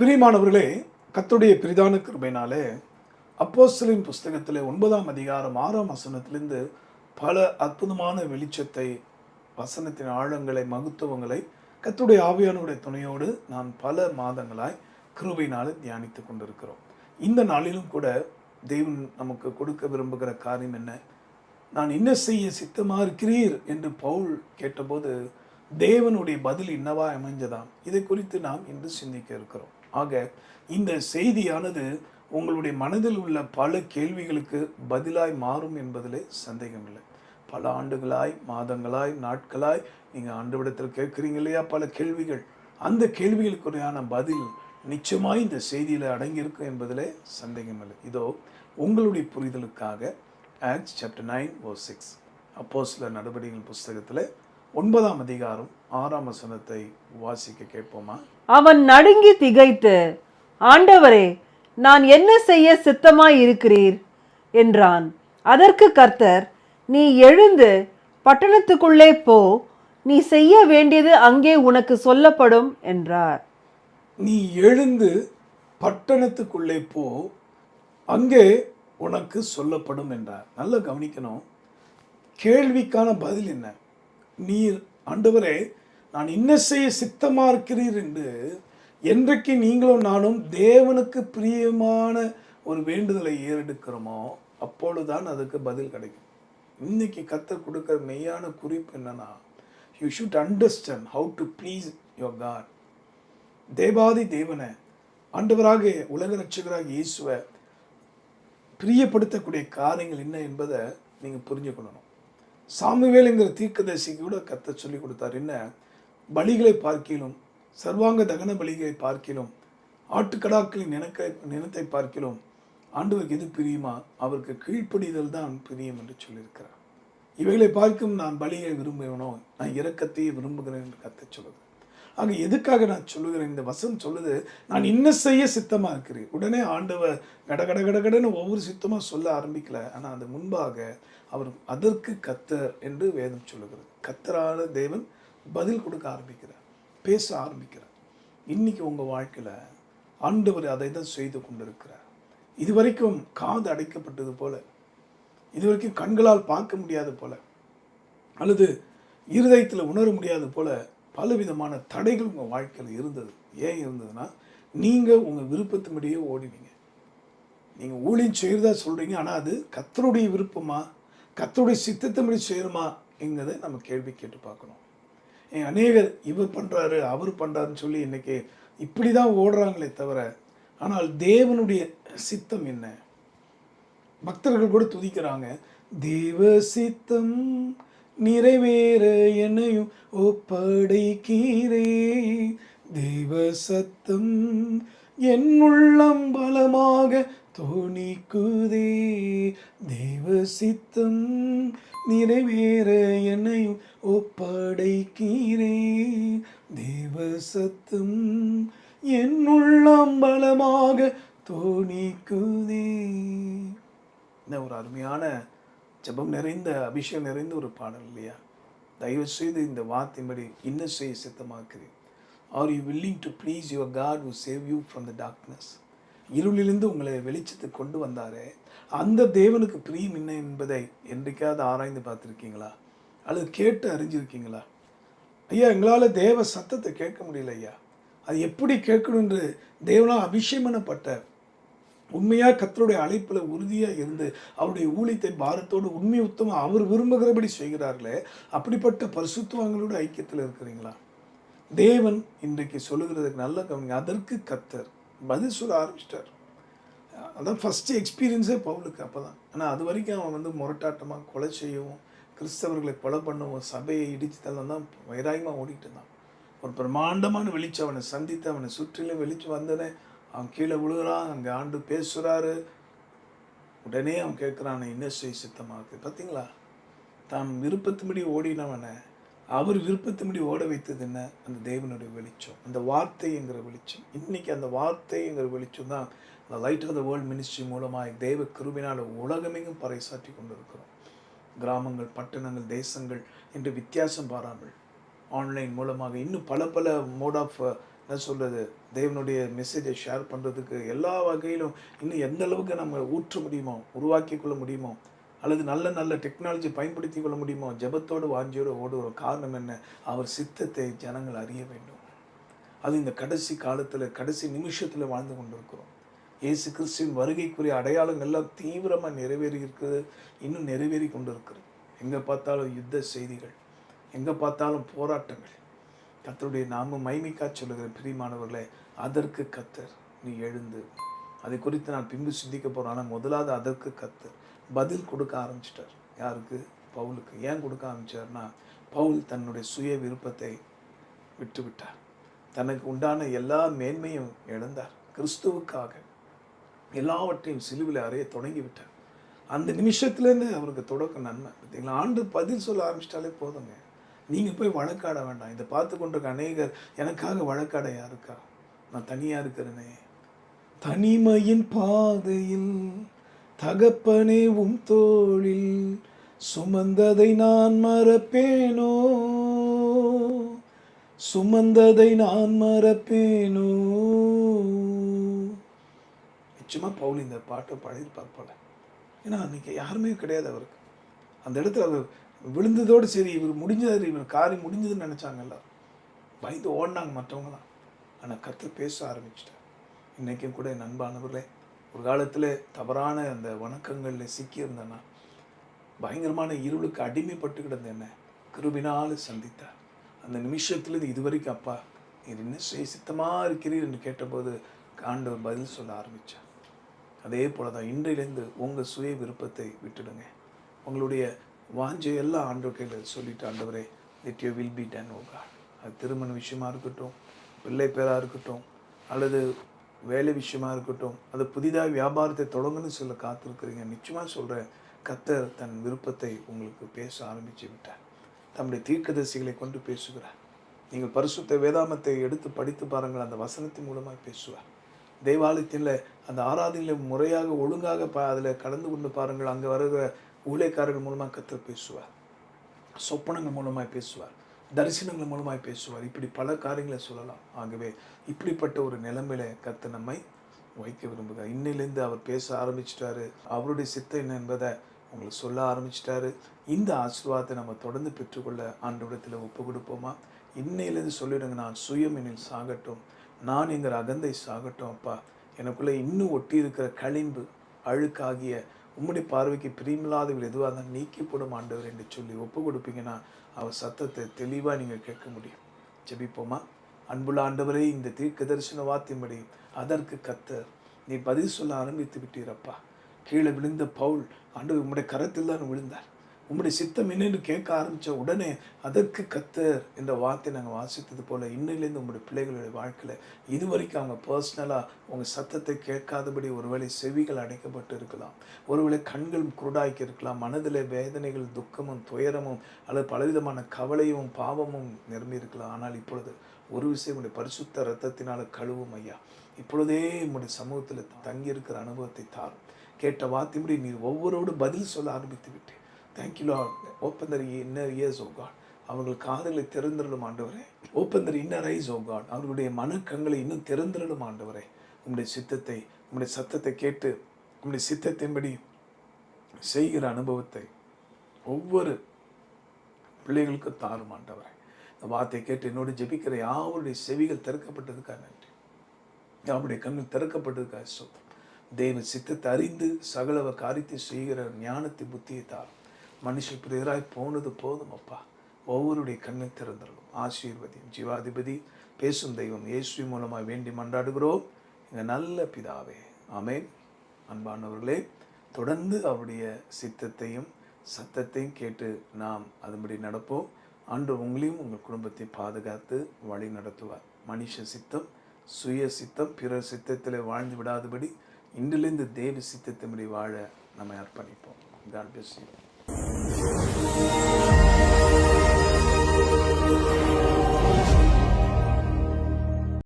பிரியமானவர்களே, கர்த்தருடைய பிரதான கிருபையினாலே அப்போஸ்தலரின் புஸ்தகத்திலே 9ஆம் அதிகாரம் 6ஆம் வசனத்திலிருந்து பல அற்புதமான வெளிச்சத்தை, வசனத்தின் ஆழங்களை, மகத்துவங்களை கர்த்தருடைய ஆவியானவருடைய துணையோடு நாம் பல மாதங்களாய் கிருபையினாலே தியானித்துக் கொண்டிருக்கிறோம். இந்த நாளிலும் கூட தேவன் நமக்கு கொடுக்க விரும்புகிற காரியம் என்ன? நான் என்ன செய்ய சித்தமா இருக்கிறீர் என்று பவுல் கேட்டபோது தேவனுடைய பதில் என்னவா அமைஞ்சதாம். இதை குறித்து நாம் இன்று சிந்திக்க இருக்கிறோம். ஆக இந்த செய்தியானது உங்களுடைய மனதில் உள்ள பல கேள்விகளுக்கு பதிலாய் மாறும் என்பதிலே சந்தேகமில்லை. பல ஆண்டுகளாய், மாதங்களாய், நாட்களாய் நீங்கள் ஆண்டவரிடத்தில் கேட்குறீங்க இல்லையா பல கேள்விகள். அந்த கேள்விகளுக்குரியான பதில் நிச்சயமாய் இந்த செய்தியில் அடங்கியிருக்கும் என்பதிலே சந்தேகமில்லை. இதோ உங்களுடைய புரிதலுக்காக ஆக்ட்ஸ் சாப்டர் 9:6 அப்போஸ்தலர் நடபடிகள் புஸ்தகத்தில் 9ஆம் அதிகாரம் 6ஆம் வசனத்தை வாசிக்க கேட்போமா? அவன் நடுங்கி திகைத்து, ஆண்டவரே, நான் என்ன செய்ய சித்தமாய் இருக்கிறீர் என்றான். அதற்கு கர்த்தர், நீ எழுந்து பட்டணத்துக்குள்ளே போ, நீ செய்ய வேண்டியது அங்கே உனக்கு சொல்லப்படும் என்றார். நீ எழுந்து பட்டணத்துக்குள்ளே போ, அங்கே உனக்கு சொல்லப்படும் என்றார். நல்லா கவனிக்கணும். கேள்விக்கான பதில் என்ன? நீர் ஆண்டவரே, நான் என்ன செய்ய சித்தமா இருக்கிறீர் என்று என்றைக்கு நீங்களும் நானும் தேவனுக்கு பிரியமான ஒரு வேண்டுதலை ஏறெடுக்கிறோமோ அப்பொழுதுதான் அதுக்கு பதில் கிடைக்கும். இன்னைக்கு கர்த்தர் கொடுக்கிற மெய்யான குறிப்பு என்னன்னா, you should understand how to please your God. தேவாதி தேவனை, ஆண்டவராக உலக ரட்சகராக இயேசுவை பிரியப்படுத்தக்கூடிய காரியங்கள் என்ன என்பதை நீங்கள் புரிஞ்சுக்கணும். சாமுவேலுங்கிற தீர்க்கதரிசிக்கு கூட கர்த்தர் சொல்லி கொடுத்தார். என்ன? பலிகளை பார்க்கிலும், சர்வாங்க தகன பலிகளை பார்க்கிலும், ஆட்டுக்கடாக்களின் நினத்தை பார்க்கிலும் ஆண்டவருக்கு எது பிரியுமா? அவருக்கு கீழ்ப்படிதல் தான் பிரியம் என்று சொல்லியிருக்கிறார். இவைகளை பார்க்கும் நான் பலியை விரும்புகிறேனோ, நான் இரக்கத்தையே விரும்புகிறேன் என்று கர்த்தர் சொல்லுது. ஆக எதுக்காக நான் சொல்லுகிறேன்? இந்த வசனம் சொல்லுது, நான் இன்ன செய்ய சித்தமாக இருக்கிறேன். உடனே ஆண்டவர் கடன்னு ஒவ்வொரு சித்தமாக சொல்ல ஆரம்பிக்கல. ஆனால் அது முன்பாக அவர் அதற்கு கர்த்தர் என்று வேதம் சொல்லுகிறது. கர்த்தரான தேவன் பதில் கொடுக்க ஆரம்பிக்கிறார், பேச ஆரம்பிக்கிறார். இன்னைக்கு உங்கள் வாழ்க்கையில் ஆண்டவர் அதை தான் செய்து கொண்டிருக்கிறார். இதுவரைக்கும் காது அடைக்கப்பட்டது போல, இதுவரைக்கும் கண்களால் பார்க்க முடியாது போல, அல்லது இருதயத்தில் உணர முடியாது போல பலவிதமான தடைகள் உங்கள் வாழ்க்கையில் இருந்தது. ஏன் இருந்ததுன்னா, நீங்கள் உங்கள் விருப்பத்தின்படியே ஓடினீங்க. நீங்கள் ஊழியம் செய்கிறதா சொல்கிறீங்க, ஆனால் அது கர்த்தருடைய விருப்பமா, கர்த்தருடைய சித்தத்தின்படி செய்யணுமா என்கிறதை நம்ம கேள்வி கேட்டு பார்க்கணும். அநேகர் இவர் பண்ணுறாரு, அவர் பண்ணுறாருன்னு சொல்லி இன்றைக்கி இப்படி தான் ஓடுறாங்களே தவிர, ஆனால் தேவனுடைய சித்தம் என்ன? பக்தர்கள் கூட துதிக்கிறாங்க, தேவ சித்தம் நிறைவேற என்னையும் ஒப்படைக்கிறே, தேவ சத்தம் என் உள்ளம் பலமாக தோணிக்குதே, தேவ சித்தம் நிறைவேற என்னையும் ஒப்படைக்கிறே, தேவ சத்தம் என் உள்ளம் பலமாக தோணிக்குதே. இந்த ஒரு அருமையான ஜெபம் நிறைந்த, அபிஷேகம் நிறைந்த ஒரு பாடல் இல்லையா? தயவு செய்து இந்த வார்த்தையின்படி என்ன செய்ய சித்தமாக்கிறேன். Are you willing to please your God who save you from the darkness? இருளிலிருந்து உங்களை வெளிச்சத்துக்கு கொண்டு வந்தாரே, அந்த தேவனுக்கு பிரியம் என்ன என்பதை என்றைக்காவது ஆராய்ந்து பார்த்துருக்கீங்களா? அல்லது கேட்டு அறிஞ்சிருக்கீங்களா? ஐயா, எங்களால் தேவ சத்தத்தை கேட்க முடியல ஐயா, அது எப்படி கேட்கணும் என்று தேவனால் அபிஷேகம் பண்ணப்பட்ட உண்மையாக கர்த்தருடைய அழைப்பில் உறுதியாக இருந்து அவருடைய ஊழியத்தை பாரத்தோடு உண்மை உத்தமாக அவர் விரும்புகிறபடி செய்கிறார்களே, அப்படிப்பட்ட பரிசுத்தவான்களோட ஐக்கியத்தில் இருக்கிறீங்களா? தேவன் இன்றைக்கு சொல்லுகிறதுக்கு நல்ல கவனிங்க. அதற்கு கர்த்தர் பதில் சொல்ல ஆரம்பிச்சிட்டார். அதான் ஃபஸ்ட்டு எக்ஸ்பீரியன்ஸே பவுலுக்கு அப்போ தான். ஆனால் அது வரைக்கும் அவன் முரட்டாட்டமாக கொலை செய்யவும், கிறிஸ்தவர்களை கொலை பண்ணவும், சபையை இடித்து தள்ளவும் தான் வைராயமாக ஓடிட்டு இருந்தான். ஒரு பிரம்மாண்டமான வெளிச்சம் அவனை சந்தித்து அவனை சுற்றிலும் வெளிச்சம் வந்தனே, அவன் கீழே விழுகிறான். அங்கே ஆண்டு பேசுகிறாரு. உடனே அவன் கேட்குறான், என்ன செய்ய சித்தமாக? பார்த்தீங்களா, தான் விருப்பத்தின்படி ஓடினவனை அவர் விருப்பத்தின்படி ஓட வைத்தது என்ன? அந்த தேவனுடைய வெளிச்சம், அந்த வார்த்தைங்கிற வெளிச்சம். இன்றைக்கி அந்த வார்த்தைங்கிற வெளிச்சம் தான் அந்த light of the world ministry மூலமாக தேவ கிருபையினால் உலகமெங்கும் பறைசாற்றி கொண்டிருக்கிறோம். கிராமங்கள், பட்டணங்கள், தேசங்கள் என்று வித்தியாசம் பாராமல் ஆன்லைன் மூலமாக இன்னும் பல மோட் ஆஃப் என்ன சொல்கிறது, தேவனுடைய மெசேஜை ஷேர் பண்ணுறதுக்கு எல்லா வகையிலும் இன்னும் எந்த அளவுக்கு நம்ம ஊற்ற முடியுமோ, உருவாக்கி கொள்ள முடியுமோ, அல்லது நல்ல நல்ல டெக்னாலஜி பயன்படுத்தி கொள்ள முடியுமோ, ஜெபத்தோடு வாஞ்சியோடு ஓடுகிற காரணம் என்ன? அவர் சித்தத்தை ஜனங்கள் அறிய வேண்டும். அது இந்த கடைசி காலத்தில், கடைசி நிமிஷத்தில் வாழ்ந்து கொண்டிருக்கிறோம். இயேசு கிறிஸ்துவின் வருகைக்குரிய அடையாளங்கள் எல்லாம் தீவிரமாக நிறைவேறி இருக்குது, இன்னும் நிறைவேறி கொண்டு இருக்கிறது. எங்கே பார்த்தாலும் யுத்த செய்திகள், எங்கே பார்த்தாலும் போராட்டங்கள். கர்த்தருடைய நாம மைமிக்கா சொல்லுகிற பிரியமானவர்களே, அதற்கு கர்த்தர் நீ எழுந்து, அதை குறித்து நான் பின்பு சிந்திக்க போகிறேன். ஆனால் முதலாவது அதற்கு கர்த்தர் பதில் கொடுக்க ஆரம்பிச்சிட்டார். யாருக்கு? பவுலுக்கு. ஏன் கொடுக்க ஆரம்பிச்சார்னா, பவுல் தன்னுடைய சுய விருப்பத்தை விட்டுவிட்டார். தனக்கு உண்டான எல்லா மேன்மையும் இழந்தார். கிறிஸ்துவுக்காக எல்லாவற்றையும் சிலுவையில் அறைய தொடங்கி விட்டார். அந்த நிமிஷத்துலேருந்து அவருக்கு தொடக்க நன்மை. பார்த்தீங்களா, ஆண்டு பதில் சொல்ல ஆரம்பிச்சிட்டாலே போதுங்க. நீங்கள் போய் வழக்காட வேண்டாம். இதை பார்த்து கொண்டிருக்க அநேகர், எனக்காக வழக்காட யாருக்கா? நான் தனியாக இருக்கிறேனே. தனிமையின் பாதையில் தகப்பனே உம் தோளில் சுமந்ததை நான் மறப்பேனோ, சுமந்ததை நான் மறப்பேனோ. நிச்சயமாக பவுல் இந்த பாட்டை பாடியிருப்பார் போல. ஏன்னா அன்றைக்கி யாருமே கிடையாது அவருக்கு. அந்த இடத்துல அவர் விழுந்ததோடு சரி, இவர் முடிஞ்சது, இவர் காரியம் முடிஞ்சதுன்னு நினச்சாங்கல்ல. பயந்து ஓடினாங்க மற்றவங்களாம். ஆனால் கர்த்தர் பேச ஆரம்பிச்சிட்டார். இன்றைக்கும் கூட என் அன்பானவர்களே, ஒரு காலத்தில் தவறான அந்த வணக்கங்களில் சிக்கியிருந்தேன்னா, பயங்கரமான இருளுக்கு அடிமைப்பட்டு கிடந்த என்ன கிருபினால் சந்தித்தார். அந்த நிமிஷத்துலேருந்து இதுவரைக்கும், அப்பா நீர் என்ன செய்ய சித்தமாக இருக்கிறீர் என்று கேட்டபோது ஆண்டவர் பதில் சொல்ல ஆரம்பித்தார். அதே போல தான் இன்றையிலேருந்து உங்கள் சுய விருப்பத்தை விட்டுடுங்க. உங்களுடைய வாஞ்சை எல்லாம் ஆண்டவர் கையில் சொல்லிட்டு, ஆண்டவரே let you will be done O God. அது திருமண விஷயமா இருக்கட்டும், பிள்ளை பேராக இருக்கட்டும், அல்லது வேலை விஷயமா இருக்கட்டும், அது புதிதாக வியாபாரத்தை தொடங்கணும்னு சொல்ல காத்திருக்கிறீங்க. நிச்சயமாக சொல்கிறேன், கர்த்தர் தன் விருப்பத்தை உங்களுக்கு பேச ஆரம்பித்து விட்டார். தம்முடைய தீர்க்கதரிசிகளை கொண்டு பேசுகிறார். நீங்கள் பரிசுத்த வேதாமத்தை எடுத்து படித்து பாருங்கள், அந்த வசனத்தின் மூலமாக பேசுவார். தேவாலயத்தில் அந்த ஆராதனையில் முறையாக ஒழுங்காக அதில் கலந்து கொண்டு பாருங்கள், அங்கே வருகிற ஊழியக்காரர்கள் மூலமாக கர்த்தர் பேசுவார். சொப்பனங்கள் மூலமாக பேசுவார், தரிசனங்கள் மூலமாக பேசுவார். இப்படி பல காரியங்களை சொல்லலாம். ஆகவே இப்படிப்பட்ட ஒரு நிலைமையில கர்த்தர் நம்மை வைக்க விரும்புகிறார். இன்னிலேருந்து அவர் பேச ஆரம்பிச்சிட்டாரு. அவருடைய சித்தம் என்ன என்பதை உங்களுக்கு சொல்ல ஆரம்பிச்சிட்டாரு. இந்த ஆசீர்வாதத்தை நம்ம தொடர்ந்து பெற்றுக்கொள்ள ஆண்டவரிடத்தில் ஒப்பு கொடுப்போமா? இன்னையிலேருந்து சொல்லிடுங்க, நான் சுயம் என்னில் சாகட்டும், நான் என்கிற அகந்தை சாகட்டும். அப்பா, எனக்குள்ளே இன்னும் ஒட்டி இருக்கிற களிம்பு அழுக்காகிய உம்முடைய பார்வைக்கு பிரியமில்லாதவர்கள் எதுவாக இருந்தால் நீக்கி போடும் ஆண்டவர் என்று சொல்லி ஒப்பு கொடுப்பீங்கன்னா அவர் சத்தத்தை தெளிவாக நீங்கள் கேட்க முடியும். ஜெபிப்போமா? அன்புள்ள ஆண்டவரே, இந்த தீர்க்க தரிசன வார்த்தையின்படி அதற்கு கர்த்தர் நீ பதில் சொல்ல ஆரம்பித்து விட்டீரப்பா. கீழே விழுந்த பவுல் ஆண்டவர் உம்முடைய கரத்தில் தான் விழுந்தார். உம்முடைய சித்தம் என்னென்று கேட்க ஆரம்பித்த உடனே அதற்கு கர்த்தர் என்ற வார்த்தை நாங்கள் வாசித்தது போல் இன்னிலேருந்து உங்களுடைய பிள்ளைகளுடைய வாழ்க்கையில் இதுவரைக்கும் அவங்க பர்சனலாக உங்கள் சத்தத்தை கேட்காதபடி ஒருவேளை செவிகள் அடைக்கப்பட்டு இருக்கலாம், ஒருவேளை கண்கள் குருடாக்கி இருக்கலாம், மனதில் வேதனைகள், துக்கமும் துயரமும் அல்லது பலவிதமான கவலையும் பாவமும் நிரம்பி இருக்கலாம். ஆனால் இப்பொழுது ஒரு விஷயம், உங்களுடைய பரிசுத்த இரத்தத்தினால் கழுவும் ஐயா. இப்பொழுதே உங்களுடைய சமூகத்தில் தங்கியிருக்கிற அனுபவத்தை தாரும். கேட்ட வார்த்தைப்படி நீர் ஒவ்வொருவரோடு பதில் சொல்ல ஆரம்பித்து விட்டேன். Thank you Lord. Open the inner ears O God. அவர்கள் காதுகளை திறந்திரலும் ஆண்டவரே. Open the inner eyes O God. அவர்களுடைய மனக்கங்களை இன்னும் திறந்திரலும் ஆண்டவரே. உங்களுடைய சித்தத்தை, உங்களுடைய சத்தத்தை கேட்டு உங்களுடைய சித்தத்தின்படி செய்கிற அனுபவத்தை ஒவ்வொரு பிள்ளைகளுக்கும் தாரும் ஆண்டவரே. இந்த வார்த்தையை கேட்டு என்னோடு ஜெபிக்கிற யாருடைய செவிகள் திறக்கப்பட்டதுக்காக நன்றி, யாருடைய கண்கள் திறக்கப்பட்டதுக்காக சொத்தம். தேவ சித்தத்தை அறிந்து சகலவ காரியத்தை செய்கிற ஞானத்தை புத்தியை தாரும். மனுஷ பிரியராய் போனது போதும் அப்பா. ஒவ்வொருடைய கண்ணை திறந்துள்ளோம். ஆசீர்வதியும் ஜீவாதிபதி பேசும் தெய்வம் இயேசு மூலமாக வேண்டி மன்றாடுகிறோம் எங்கள் நல்ல பிதாவே, ஆமென். அன்பானவர்களே, தொடர்ந்து அவருடைய சித்தத்தையும் சத்தத்தையும் கேட்டு நாம் அதுபடி நடப்போம். ஆண்டவர் உங்களையும் உங்கள் குடும்பத்தை பாதுகாத்து வழி நடத்துவார். மனுஷ சித்தம், சுய சித்தம், பிறர் சித்தத்தில் வாழ்ந்து விடாதபடி இன்றிலிருந்து தேவ சித்தத்தின்படி வாழ நம்மை அர்ப்பணிப்போம். God bless you.